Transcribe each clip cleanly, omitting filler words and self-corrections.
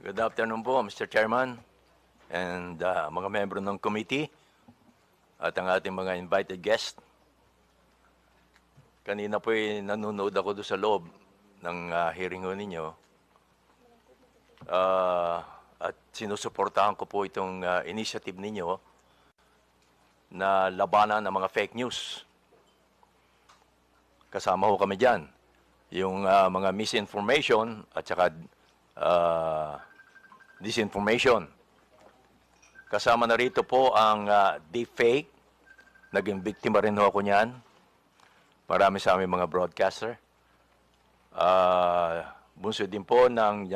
Good afternoon po, Mr. Chairman, and mga membro ng committee at ang ating mga invited guest. Kanina po nanonood ako doon sa loob ng hearing ho ninyo at sinusuportahan ko po itong initiative ninyo na labanan ng mga fake news. Kasama ho kami dyan. Yung mga misinformation at saka disinformation. Kasama na rito po ang deepfake. Naging biktima rin ho ako niyan. Marami sa aming mga broadcaster. Bunso din po ng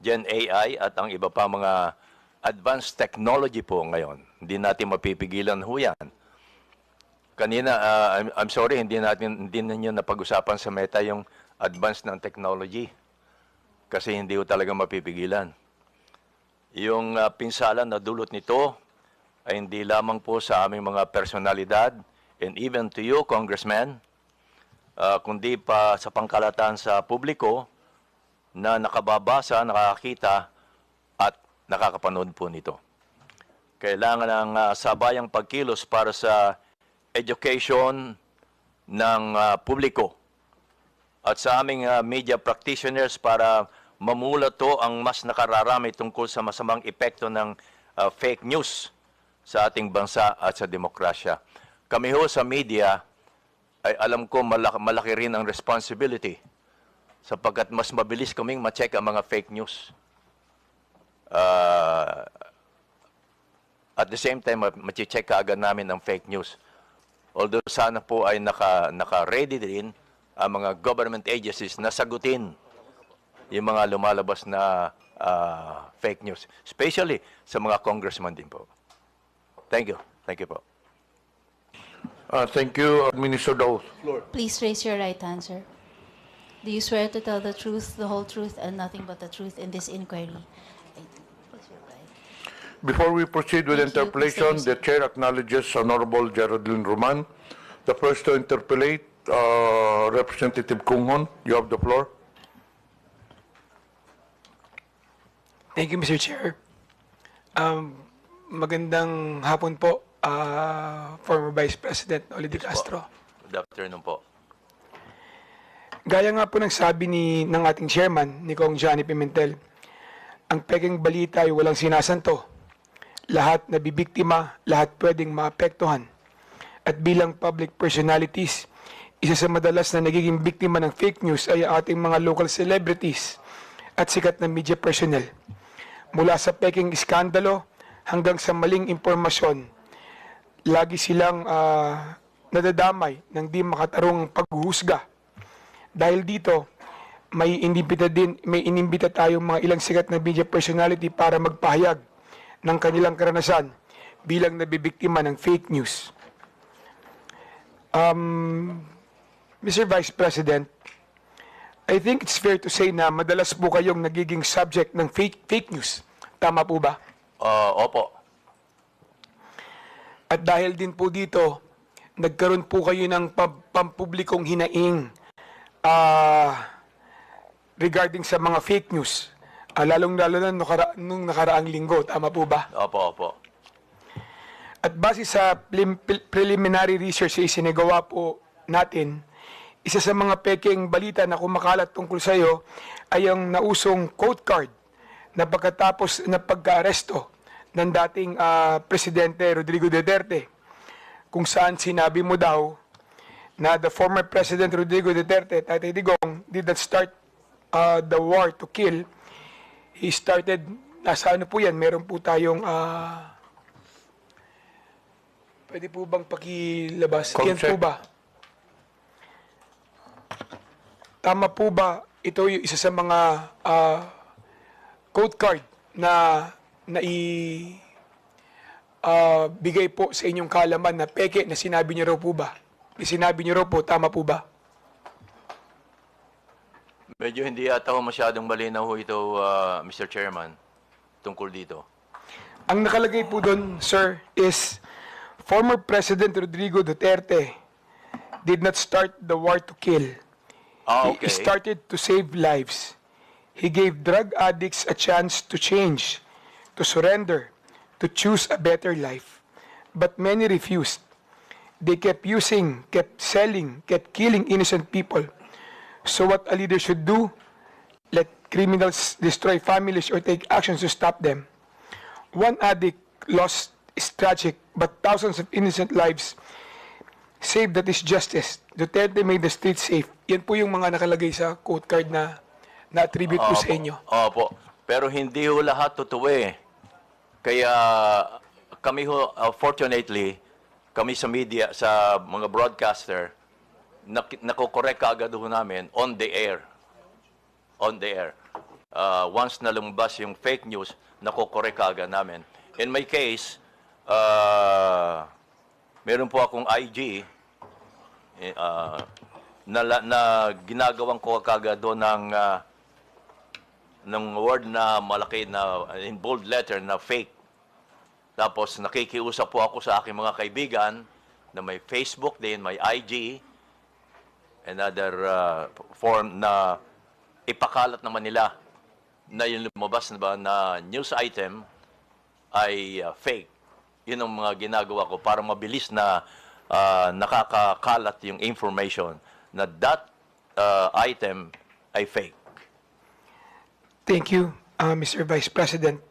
Gen AI at ang iba pa mga advanced technology po ngayon. Hindi natin mapipigilan ho yan. Kanina, I'm sorry, hindi ninyo napag-usapan sa Meta yung advance ng technology. Kasi hindi ho talaga mapipigilan. Yung pinsala na dulot nito ay hindi lamang po sa aming mga personalidad and even to you, Congressman, kundi pa sa pangkalatan sa publiko na nakababasa, nakakita at nakakapanood po nito. Kailangan ng sabayang pagkilos para sa education ng publiko at sa aming media practitioners para mamulato ang mas nakararami tungkol sa masamang epekto ng fake news sa ating bansa at sa demokrasya. Kami ho sa media ay alam ko malaki rin ang responsibility sapagkat mas mabilis kaming ma-check ang mga fake news. At the same time, ma-check kaagad namin ang fake news. Although sana po ay naka-ready din ang mga government agencies na sagutin yung mga lumalabas na fake news. Especially sa mga congressman din po. Thank you. Thank you po. Thank you, Minister Daus. Please raise your right hand, sir. Do you swear to tell the truth, the whole truth, and nothing but the truth in this inquiry? Please reply. Before we proceed with Thank you, interpellation, Mr. the Chair acknowledges Honorable Geraldine Roman. The first to interpellate, Representative Kunghon. You have the floor. Thank you, Mr. Chair. Magandang hapon po, former Vice President Oli De Castro. Good afternoon po. Gaya nga po ng sabi ng ating chairman, ni Kong Johnny Pimentel, ang peking balita ay walang sinasanto. Lahat nabibiktima, lahat pwedeng maapektuhan. At bilang public personalities, isa sa madalas na nagiging biktima ng fake news ay ating mga local celebrities at sikat na media personnel. Mula sa peking iskandalo hanggang sa maling impormasyon, lagi silang nadadamay ng di makatarong paghuhusga. Dahil dito, may inimbita tayong mga ilang sikat na media personality para magpahayag ng kanilang karanasan bilang nabibiktima ng fake news. Mr. Vice President, I think it's fair to say na madalas po kayong nagiging subject ng fake news. Tama po ba? Opo. At dahil din po dito, nagkaroon po kayo ng pampublikong hinaing regarding sa mga fake news. Lalong-lalo na nung nakaraang linggo. Tama po ba? Opo, opo. At base sa preliminary research na isinagawa po natin, isa sa mga peking balita na kumakalat tungkol sa iyo ay ang nausong quote card na pagkatapos na pagka-aresto ng dating Presidente Rodrigo Duterte, kung saan sinabi mo daw na the former President Rodrigo Duterte, Tatay Digong, did not start the war to kill. He started, nasa ano po yan, meron po tayong, pwede po bang pakilabas? Yan po ba? Tama po ba, ito yung isa sa mga code card na bigay po sa inyong kaalaman na peke na sinabi niyo raw po ba? Sinabi niyo raw po, tama po ba? Medyo hindi yata ho masyadong malinaw ho ito, Mr. Chairman, tungkol dito. Ang nakalagay po doon, sir, is former President Rodrigo Duterte did not start the war to kill. Okay. He started to save lives. He gave drug addicts a chance to change, to surrender, to choose a better life. But many refused. They kept using, kept selling, kept killing innocent people. So what a leader should do? Let criminals destroy families or take actions to stop them. One addict lost is tragic, but thousands of innocent lives saved, that is justice. Duterte made the streets safe. Yan po yung mga nakalagay sa quote card na na-attribute po sa inyo. Opo. Pero hindi ho lahat totoo eh. Kaya kami ho, fortunately, kami sa media, sa mga broadcaster, nakokorek agad ho namin on the air. On the air. Once na lumabas yung fake news, nakokorek agad namin. In my case, meron po akong IG na ginagawang ko kagad doon ng word na malaki na in bold letter na fake. Tapos nakikiusap po ako sa aking mga kaibigan na may Facebook din, may IG, and other form na ipakalat naman nila na yung lumabas na ba na news item ay fake. Yun ang mga ginagawa ko para mabilis na nakakakalat yung information na that item ay fake. Thank you, Mr. Vice President.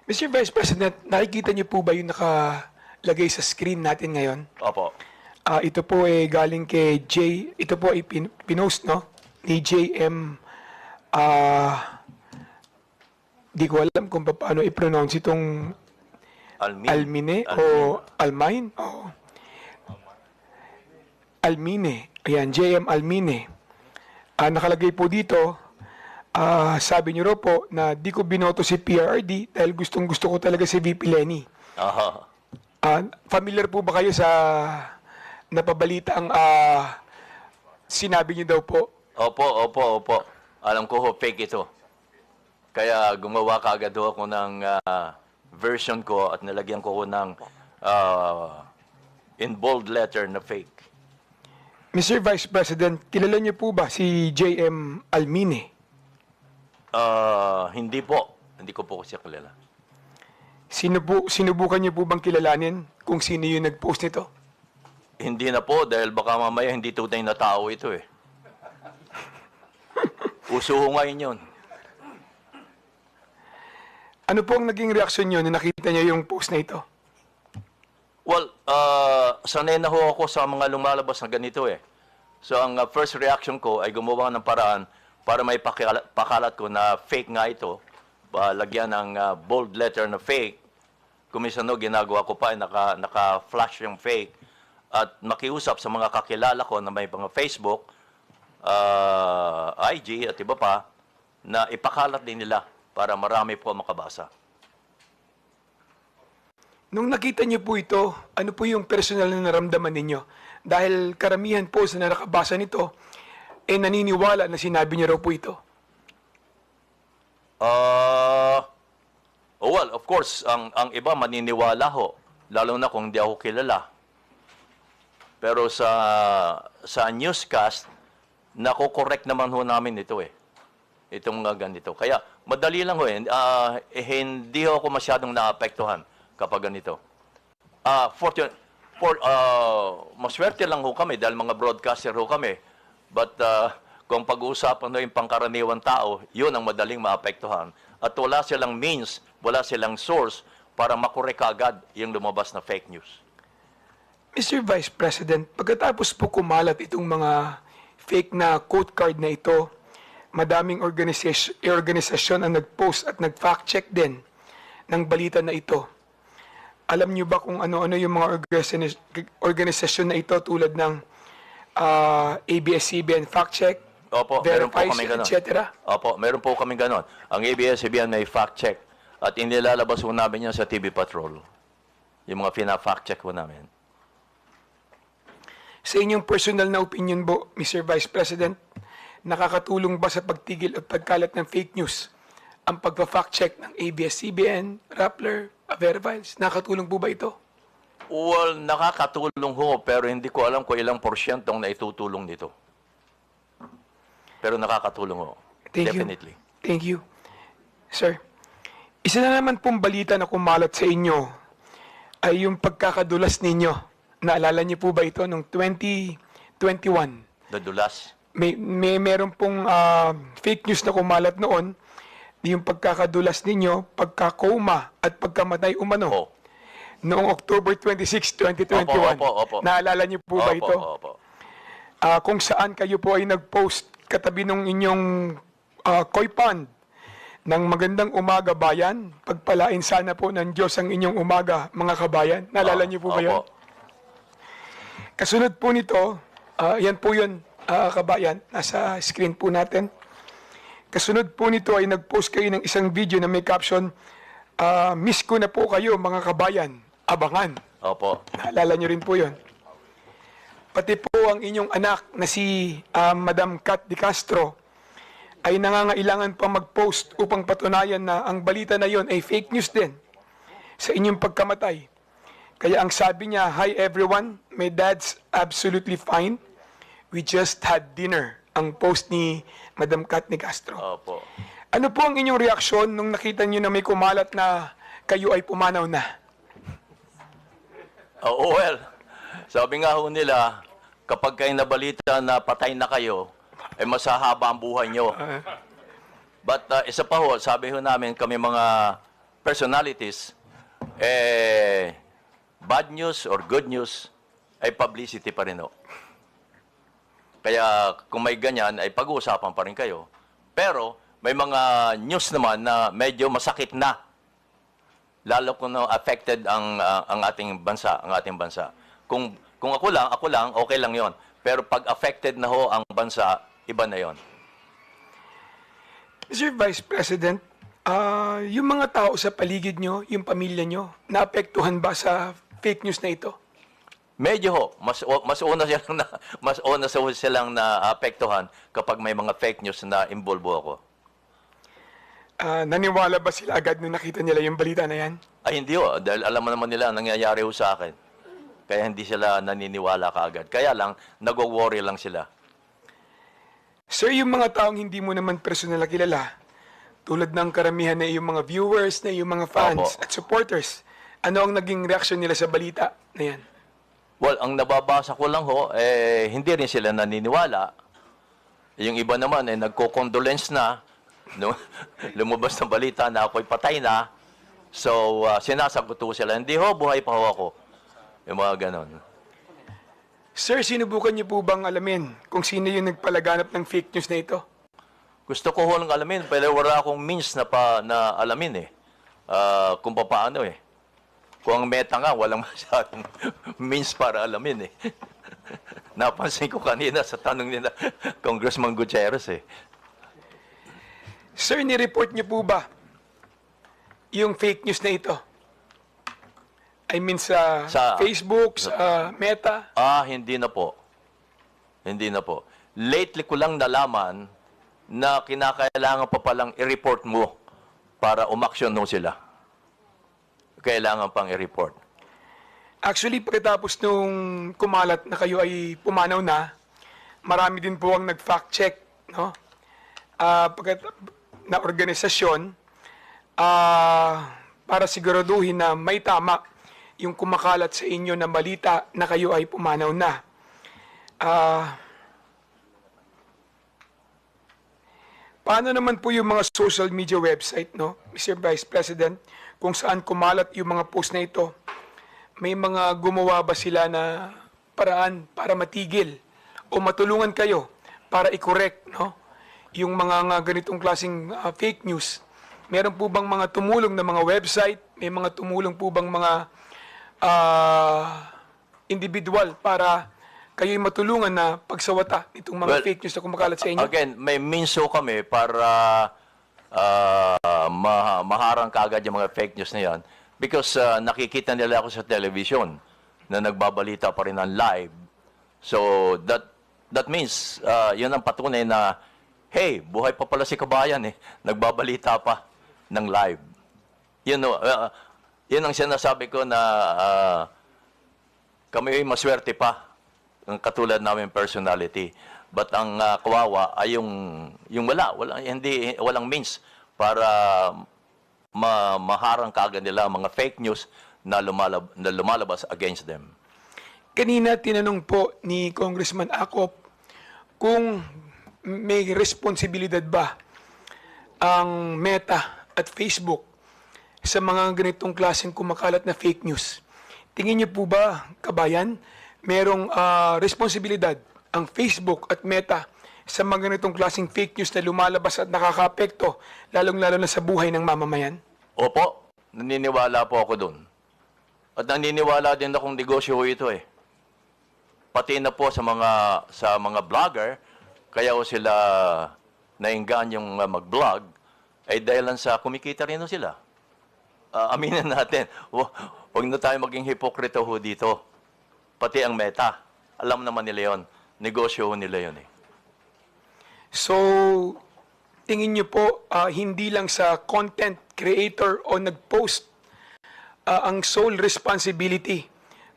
Mr. Vice President, nakikita niyo po ba yung nakalagay sa screen natin ngayon? Opo. Ito po ay galing kay ito po ay pinost, no? Ni JM, di ko alam kung paano i-pronounce itong Almine o Almine o Almine. Ayan, JM Almine. Nakalagay po dito, sabi niyo raw po na di ko binoto si PRRD dahil gustong-gusto ko talaga si VP Lenny. Aha. Familiar po ba kayo sa napabalita ang sinabi niyo daw po? Opo. Alam ko ho, fake ito. Kaya gumawa kaagad ho ako ng version ko at nilagyan ko ho ng in bold letter na fake. Mr. Vice President, kilala niyo po ba si JM Almine? Hindi po. Hindi ko po siya kilala. Sinubukan niyo po bang kilalanin kung sino yung nag-post nito? Hindi na po dahil baka mamaya hindi tunay na tao ito eh. Uso ho ngayon yun. Ano po ang naging reaksyon niyo na nakita niyo yung post na ito? Well, sanay na ho ako sa mga lumalabas na ganito eh. So ang first reaction ko ay gumawa ng paraan para may pakalat ko na fake nga ito. Lagyan ng bold letter na fake. Kuminsan no, ginagawa ko pa ay naka-flash yung fake. At makiusap sa mga kakilala ko na may mga Facebook, IG at iba pa, na ipakalat din nila para marami po makabasa. Nung nakita niyo po ito, ano po yung personal na naramdaman ninyo? Dahil karamihan po sa nakabasa nito, naniniwala na sinabi niyo raw po ito. Well, of course, ang iba maniniwala ho, lalo na kung hindi ako kilala. Pero sa newscast, nako-correct naman ho namin ito eh. Itong ganito. Kaya madali lang ho eh. Hindi ho ako masyadong naapektuhan kapag ganito. Maswerte lang ho kami dahil mga broadcaster ho kami. But kung pag-uusapan ho yung pangkaraniwan tao, yun ang madaling maapektuhan. At wala silang means, wala silang source para makorek agad yung lumabas na fake news. Mr. Vice President, pagkatapos po kumalat itong mga fake na quote card na ito, madaming organisasyon ang nag-post at nag-fact check din ng balita na ito. Alam niyo ba kung ano-ano yung mga organisasyon na ito tulad ng ABS-CBN Fact Check, Opo, meron po Verifies, kami ganon. etc.? Opo, meron po kami ganon. Ang ABS-CBN may fact check at inilalabas po namin yan sa TV Patrol. Yung mga fina-fact check po namin. Sa inyong personal na opinion po, Mr. Vice President, nakakatulong ba sa pagtigil at pagkalat ng fake news ang pagpa-fact check ng ABS-CBN, Rappler, Verifies? Nakakatulong po ba ito? Well, nakakatulong ho, pero hindi ko alam kung ilang porsyentong na itutulong nito. Pero nakakatulong ho. Thank you. Definitely. Thank you. Sir, isa na naman pong balita na kumalat sa inyo ay yung pagkakadulas ninyo. Naalala niyo po ba ito noong 2021? Dadulas. Meron pong fake news na kumalat noon, yung pagkakadulas ninyo, pagkakoma at pagkamatay umano. Opo. Noong October 26, 2021. Opo. Naalala niyo po ba ito? Opo. Kung saan kayo po ay nag-post katabi ng inyong koi pond ng magandang umaga bayan, pagpalain sana po ng Diyos ang inyong umaga, mga kabayan. Naalala niyo po ba yan? Opo. Kasunod po nito, yan po yun, kabayan, nasa screen po natin. Kasunod po nito ay nag-post kayo ng isang video na may caption, miss ko na po kayo mga kabayan, abangan. Opo. Naalala niyo rin po yun. Pati po ang inyong anak na si Madam Kat De Castro ay nangangailangan pa mag-post upang patunayan na ang balita na yon ay fake news din sa inyong pagkamatay. Kaya ang sabi niya, "Hi everyone, my dad's absolutely fine. We just had dinner." Ang post ni Madam Kat De Castro. Opo. Ano po ang inyong reaksyon nung nakita niyo na may kumalat na kayo ay pumanaw na? Well, sabi nga ho nila, kapag kayo nabalita na patay na kayo, eh masahaba ang buhay nyo. But isa pa ho, sabi ho namin kami mga personalities, bad news or good news ay publicity pa rin ho. Kaya kung may ganyan, ay pag-uusapan pa rin kayo. Pero may mga news naman na medyo masakit na. Lalo kung affected ang ating bansa, Kung ako lang, okay lang 'yon. Pero pag affected na ho ang bansa, iba na 'yon. Mr. Vice President, yung mga tao sa paligid nyo, yung pamilya nyo, naapektuhan ba sa fake news na ito? Medyo ho, mas una silang naapektuhan kapag may mga fake news na involvo ako. Naniwala ba sila agad nung nakita nila yung balita na yan? Ay hindi ho, dahil alam mo naman nila ang nangyayari ho sa akin. Kaya hindi sila naniniwala kaagad. Kaya lang, nagwo-worry lang sila. Sir, yung mga taong hindi mo naman personal na kilala, tulad ng karamihan na yung mga viewers, na yung mga fans Opo. at supporters, ano ang naging reaksyon nila sa balita na yan? Well, ang nababasa ko lang ho, hindi rin sila naniniwala. Yung iba naman, nagko-condolence na. No? Lumabas ng balita na ako'y patay na. So, sinasagot ho sila, hindi ho, buhay pa ho ako. Yung mga ganon. Sir, sinubukan niyo po bang alamin kung sino yung nagpalaganap ng fake news na ito? Gusto ko ho lang alamin, pero wala akong means na alamin kung paano Kung ang meta nga, walang masyadong means para alamin Napansin ko kanina sa tanong nila, Congressman Gutierrez Sir, ni-report niyo po ba yung fake news na ito? I mean sa Facebook, sa Meta? Hindi na po. Hindi na po. Lately ko lang nalaman na kinakailangan pa palang i-report mo para umaksyon mo sila. Kailangan pang i-report. Actually, pagkatapos nung kumalat na kayo ay pumanaw na, marami din po ang nag-fact check, no? Na organisasyon para siguraduhin na may tama yung kumakalat sa inyo na balita na kayo ay pumanaw na. Paano naman po yung mga social media website, no, Mr. Vice President, kung saan kumalat yung mga post na ito? May mga gumawa ba sila na paraan para matigil o matulungan kayo para i-correct, no, yung mga ganitong klaseng fake news? Meron po bang mga tumulong na mga website? May mga tumulong po bang mga individual para kayo'y matulungan na pagsawata itong mga fake news na kumakalat sa inyo? Again, may means ho kami para maharang kaagad yung mga fake news na yan. Because nakikita nila ako sa television na nagbabalita pa rin ng live. So, that means, yun ang patunay na, hey, buhay pa pala si kabayan nagbabalita pa ng live. Yun ang sinasabi ko na kami ay maswerte pa, ng katulad namin personality. But ang kawawa ay yung walang means para maharang kaagad nila ang mga fake news na lumalabas against them. Kanina tinanong po ni Congressman Acop kung may responsibilidad ba ang Meta at Facebook sa mga ganitong klaseng kumakalat na fake news. Tingin niyo po ba, kabayan, merong responsibilidad ang Facebook at Meta sa mga ganitong klaseng fake news na lumalabas at nakakaapekto, lalong-lalo na sa buhay ng mamamayan? Opo, naniniwala po ako dun. At naniniwala din akong negosyo ito eh. Pati na po sa mga vlogger, kaya o sila naingganyong mag-vlog, ay dahilan sa kumikita rin o sila. Aminin natin, huwag na tayo maging hipokrito ho dito. Pati ang Meta, alam naman nila yon, negosyo nila yon eh. So, tingin niyo po, hindi lang sa content creator o nag-post ang sole responsibility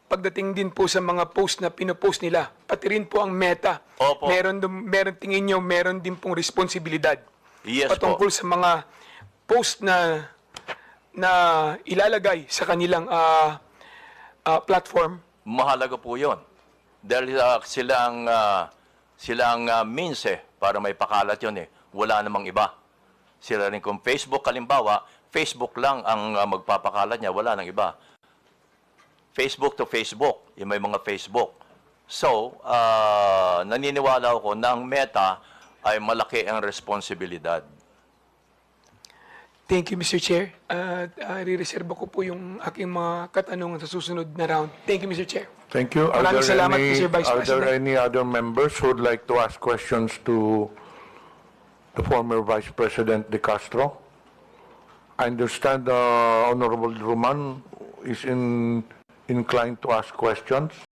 pagdating din po sa mga post na pinopost nila, pati rin po ang Meta. Opo. Meron tingin niyo, meron din pong responsibilidad Yes patungkol po. sa mga post na ilalagay sa kanilang platform. Mahalaga po yon. Dahil sila ang means eh, para may pakalat yon eh. Wala namang iba. Sila rin kung Facebook, kalimbawa, Facebook lang ang magpapakalat niya, wala nang iba. Facebook to Facebook, yung may mga Facebook. So, naniniwala ako na ang Meta ay malaki ang responsibilidad. Thank you, Mr. Chair. Re-reserve ko po yung aking mga katanungan sa susunod na round. Thank you, Mr. Chair. Thank you. Maraming salamat, Mr. Vice Are there President. any other members who would like to ask questions to the former Vice President De Castro? I understand Honorable Roman is inclined to ask questions.